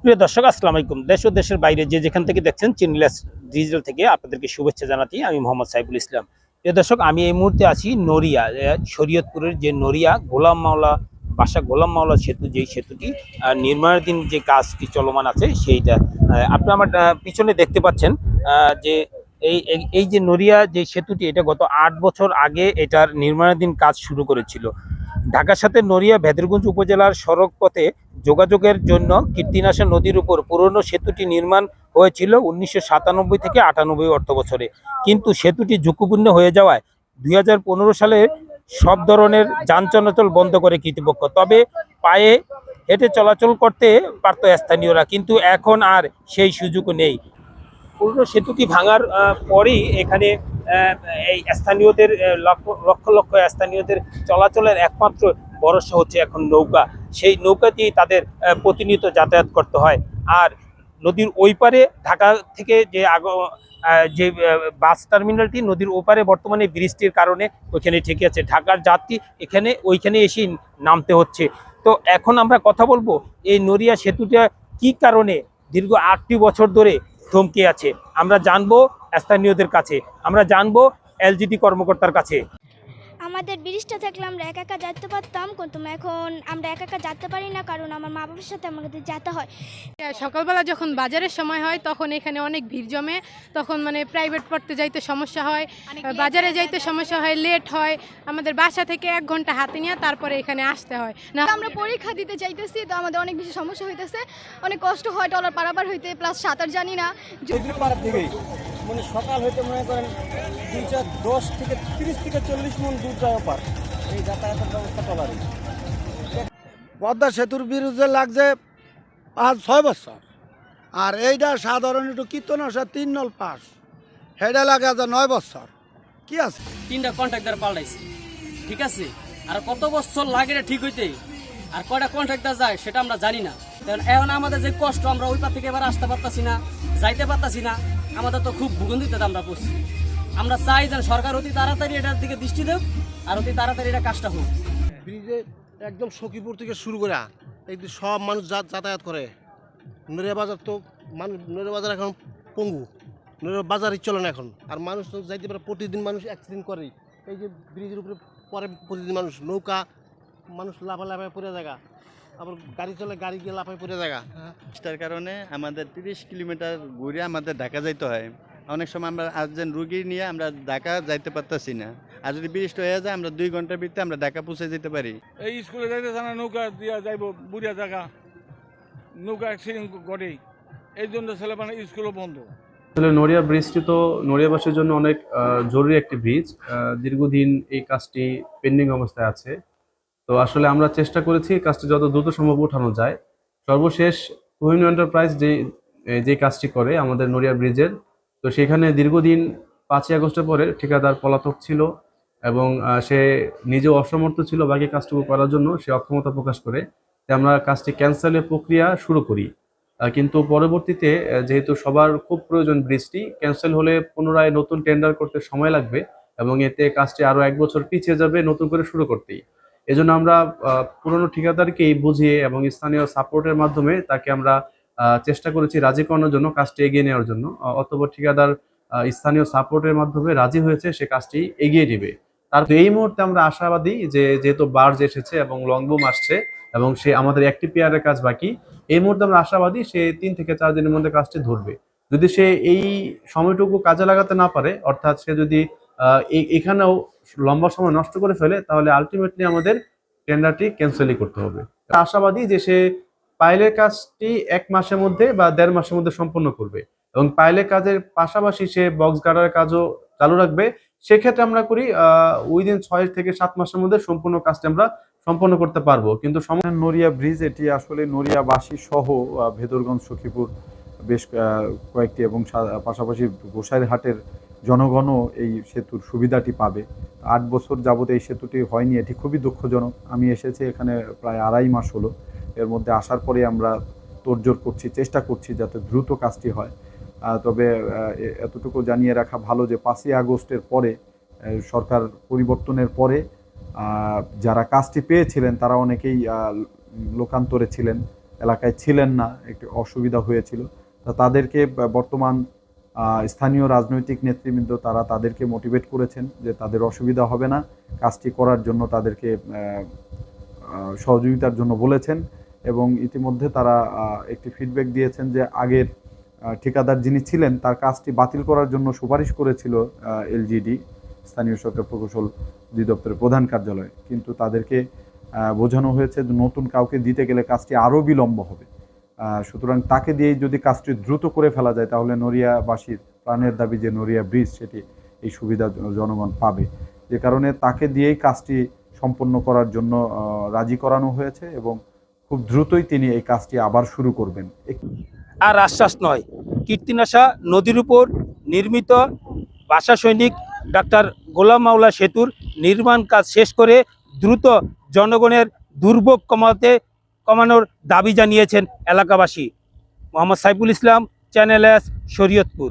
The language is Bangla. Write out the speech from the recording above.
প্রিয় দর্শক, আসসালামু আলাইকুম। দেশ ও দেশের বাইরে যে যেখান থেকে দেখছেন চিনলেস ডিজিটাল থেকে আপনাদেরকে শুভেচ্ছা জানাচ্ছি। আমি মোহাম্মদ সাইফুল ইসলাম। প্রিয় দর্শক, আমি এই মুহূর্তে আছি নড়িয়া, শরীয়তপুরের যে নড়িয়া গোলাম মাওলা বাসা গোলাম মাওলা সেতু, যেই সেতুটি নির্মাণাধীন যে কাজটি চলমান আছে সেইটা আপনি আমার পিছনে দেখতে পাচ্ছেন। যে এই এই এই যে নড়িয়া যে সেতুটি, এটা গত ৮ বছর আগে এটার নির্মাণাধীন কাজ শুরু করেছিল। ঢাকার সাথে নড়িয়া ভেদরগঞ্জ উপজেলার সড়ক পথে যোগাযোগের জন্য কীর্তিনাশা নদীর উপর পুরনো সেতুটি নির্মাণ হয়েছিল ১৯৯৭ থেকে ৯৮ অর্থ বছরে। কিন্তু সেতুটি ঝুঁকিপূর্ণ হয়ে যাওয়ায় ২০১৫ সালে সব ধরনের যান চলাচল বন্ধ করে কর্তৃপক্ষ। তবে পায়ে হেঁটে চলাচল করতে পারত স্থানীয়রা, কিন্তু এখন আর সেই সুযোগ নেই। পুরনো সেতুটি ভাঙার পরই এখানে এই স্থানীয়দের লক্ষ লক্ষ লক্ষ স্থানীয়দের চলাচলের একমাত্র ভরসা হচ্ছে এখন নৌকা। সেই নৌকা দিয়েই তাদের প্রতিনিয়ত যাতায়াত করতে হয়। আর নদীর ওই পারে ঢাকা থেকে যে বাস টার্মিনালটি নদীর ওপারে, বর্তমানে বৃষ্টির কারণে ওইখানে ঠেকে আছে। ঢাকার যাত্রী ওইখানে এসেই নামতে হচ্ছে। তো এখন আমরা কথা বলবো এই নড়িয়া সেতুটা কি কারণে দীর্ঘ ৮টি বছর ধরে থমকে আছে। আমরা জানবো স্থানীয়দের কাছে, আমরা জানবো এলজিডি কর্মকর্তার কাছে। আমাদের ব্রিজটা থাকলে আমরা একা একা যেতে পারতাম, কিন্তু এখন আমরা একা একা যেতে পারি না, কারণ আমার মা বাবার সাথে আমাদের যেতে হয়। সকালবেলা যখন বাজারের সময় হয় তখন এখানে অনেক ভিড় জমে, তখন মানে প্রাইভেট পড়তে যাইতে সমস্যা হয়, বাজারে যাইতে সমস্যা হয়, লেট হয়। আমাদের বাসা থেকে 1 ঘন্টা হাতে নিয়ে তারপরে এখানে আসতে হয় না। আমরা পরীক্ষা দিতে চাইতেছি, তো আমাদের অনেক বেশি সমস্যা হইতেছে, অনেক কষ্ট হয় টলার পারাবার হইতে, প্লাস সাঁতার জানি না। মানে সকাল হইতে মনে করেন 10 থেকে 30 থেকে 40 মন দূর যায় পার এই যাতায়াতের ব্যবস্থা টলারে। পদ্মা সেতুর বিরুদ্ধে লাগছে 5-6 বছর, আর এইটা সাধারণ একটু কীর্তনসা 3 নল পাস, সেটা লাগে 9 বছর। কি আছে 3টা কন্ট্রাক্টর পাল্টাইছে, ঠিক আছে। আর কত বছর লাগে ঠিক হইতে, আর কয়টা কন্ট্রাক্টর যায় সেটা আমরা জানি না। কারণ এখন আমাদের যে কষ্ট, আমরা ওই পার থেকে এবার আসতে পারতাছি না, যাইতে পারতাছি না, আমাদের তো খুব ভূগন্ধিতে আমরা পড়ছি। আমরা চাই যেন সরকার অতি তাড়াতাড়ি এটার দিকে দৃষ্টি দেব, আর অতি তাড়াতাড়ি এটা কাজটা হোক। ব্রিজে একদম সখীপুর থেকে শুরু করে এই সব মানুষ যাতায়াত করে। নড়িয়া বাজার তো মানুষ, নড়িয়া বাজার এখন পঙ্গু, নড়িয়া বাজারই চলে না এখন। আর মানুষ তো যাইতে পারে, প্রতিদিন মানুষ অ্যাক্সিডেন্ট করে। এই যে ব্রিজের উপরে পরে প্রতিদিন মানুষ নৌকা, মানুষ লাফায় পড়ে জায়গা, আবার গাড়ি চলে, গাড়ি গিয়ে লাফায় পড়ে জায়গা। তার কারণে আমাদের 30 কিলোমিটার ঘুরে আমাদের ঢাকা যাইতে হয়। অনেক সময় আমরা আর্জেন্ট রুগী নিয়ে আমরা ঢাকা যাইতে পারতেছি না। আর যদি বৃষ্টি হয়ে যায় আমরা 2 ঘন্টার ভিতরে আমরা ঢাকা পৌঁছে যেতে পারি। এই স্কুলে যাইতে না, নৌকা দিয়া যাইব বুড়িয়া জায়গা, নৌকা অ্যাক্সিডেন্ট ঘটে, এই জন্য ছেলেমেয়ে স্কুলও বন্ধ। আসলে নড়িয়া ব্রিজটি তো নড়িয়াবাসীর জন্য অনেক জরুরি একটি ব্রিজ। দীর্ঘদিন এই কাজটি পেন্ডিং অবস্থায় আছে। তো আসলে আমরা চেষ্টা করেছি কাজটি যত দ্রুত সম্ভব উঠানো যায়। সর্বশেষ কোহিনূর এন্টারপ্রাইজ যে কাজটি করে আমাদের নড়িয়া ব্রিজের, তো সেখানে দীর্ঘদিন 5ই আগস্টের পরে ঠিকাদার পলাতক ছিল এবং সে নিজেও অসমর্থ ছিল বাকি কাজটুকু করার জন্য। সে অক্ষমতা প্রকাশ করে আমরা কাজটি ক্যান্সেলের প্রক্রিয়া শুরু করি। কিন্তু পরবর্তীতে যেহেতু সবার খুব প্রয়োজন, ব্রিজটি ক্যান্সেল হলে পুনরায় নতুন টেন্ডার করতে সময় লাগবে এবং এতে কাজটি আরও 1 বছর পিছিয়ে যাবে নতুন করে শুরু করতেই। এজন্য আমরা পুরনো ঠিকাদারকেই বুঝিয়ে এবং স্থানীয় সাপোর্টের মাধ্যমে তাকে আমরা চেষ্টা করেছি রাজি করানোর জন্য, কাজটি এগিয়ে নেওয়ার জন্য। অতঃপর ঠিকাদার স্থানীয় সাপোর্টের মাধ্যমে রাজি হয়েছে, সে কাজটি এগিয়ে নেবে। তার এই মুহূর্তে আমরা আশাবাদী যে যেহেতু বার্জ এসেছে এবং লংবুম আসছে এবং সে আমাদের একটি পিয়ারের কাজ বাকি, এই মুহূর্তে আমরা আশাবাদী সে 3 থেকে 4 দিনের মধ্যে কাজটি ধরবে। যদি সে এই সময়টুকু কাজে লাগাতে না পারে, অর্থাৎ সে যদি এখানেও লম্বা সময় নষ্ট করে ফেলে, তাহলে আলটিমেটলি আমাদের টেন্ডারটি ক্যান্সেলই করতে হবে। আশাবাদী যে সে পাইলের কাজটি 1 মাসের মধ্যে বা 1.5 মাসের মধ্যে সম্পন্ন করবে এবং পাইলের কাজের পাশাপাশি সে বক্স গার্ডারের কাজও চালু রাখবে। সেক্ষেত্রে আমরা করি উইদিন 6 থেকে 7 মাসের মধ্যে সম্পূর্ণ কাজটি আমরা সম্পন্ন করতে পারবো। কিন্তু নড়িয়া ব্রিজ এটি আসলে নড়িয়াবাসী সহ ভেদরগঞ্জ, সখীপুর বেশ কয়েকটি এবং পাশাপাশি গোসাইরহাটের জনগণও এই সেতুর সুবিধাটি পাবে। 8 বছর যাবত এই সেতুটি হয়নি, এটি খুবই দুঃখজনক। আমি এসেছি এখানে প্রায় 2.5 মাস হলো। এর মধ্যে আসার পরে আমরা তোড়জোড় করছি, চেষ্টা করছি যাতে দ্রুত কাজটি হয়। তবে এতটুকু জানিয়ে রাখা ভালো যে 5ই আগস্টের পরে, সরকার পরিবর্তনের পরে যারা কাজটি পেয়েছিলেন তারা অনেকেই লোকান্তরে ছিলেন এলাকায় ছিলেন না, একটু অসুবিধা হয়েছিল। তা তাদেরকে বর্তমান স্থানীয় রাজনৈতিক নেতৃবৃন্দ তারা তাদেরকে মোটিভেট করেছেন যে তাদের অসুবিধা হবে না, কাজটি করার জন্য তাদেরকে সহযোগিতার জন্য বলেছেন। এবং ইতিমধ্যে তারা একটি ফিডব্যাক দিয়েছেন যে আগের ঠিকাদার যিনি ছিলেন তার কাজটি বাতিল করার জন্য সুপারিশ করেছিল এলজিডি, স্থানীয় সরকার প্রকৌশল অধিদপ্তরের প্রধান কার্যালয়, কিন্তু তাদেরকে বোঝানো হয়েছে যে নতুন কাউকে দিতে গেলে কাজটি আরও বিলম্ব হবে। সুতরাং তাকে দিয়েই যদি কাজটি দ্রুত করে ফেলা যায় তাহলে নড়িয়াবাসীর প্রাণের দাবি যে নড়িয়া ব্রিজ, সেটি এই সুবিধা জনগণ পাবে। যে কারণে তাকে দিয়েই কাজটি সম্পন্ন করার জন্য রাজি করানো হয়েছে এবং খুব দ্রুতই তিনি এই কাজটি আবার শুরু করবেন। আর আশ্বাস নয়, কীর্তিনাশা নদীর উপর নির্মিত ভাষা সৈনিক ডাক্তার গোলাম মাওলা সেতুর নির্মাণ কাজ শেষ করে দ্রুত জনগণের দুর্ভোগ কমানোর দাবি জানিয়েছেন এলাকাবাসী। Mohammad Saiful Islam, channel S, Shariatpur.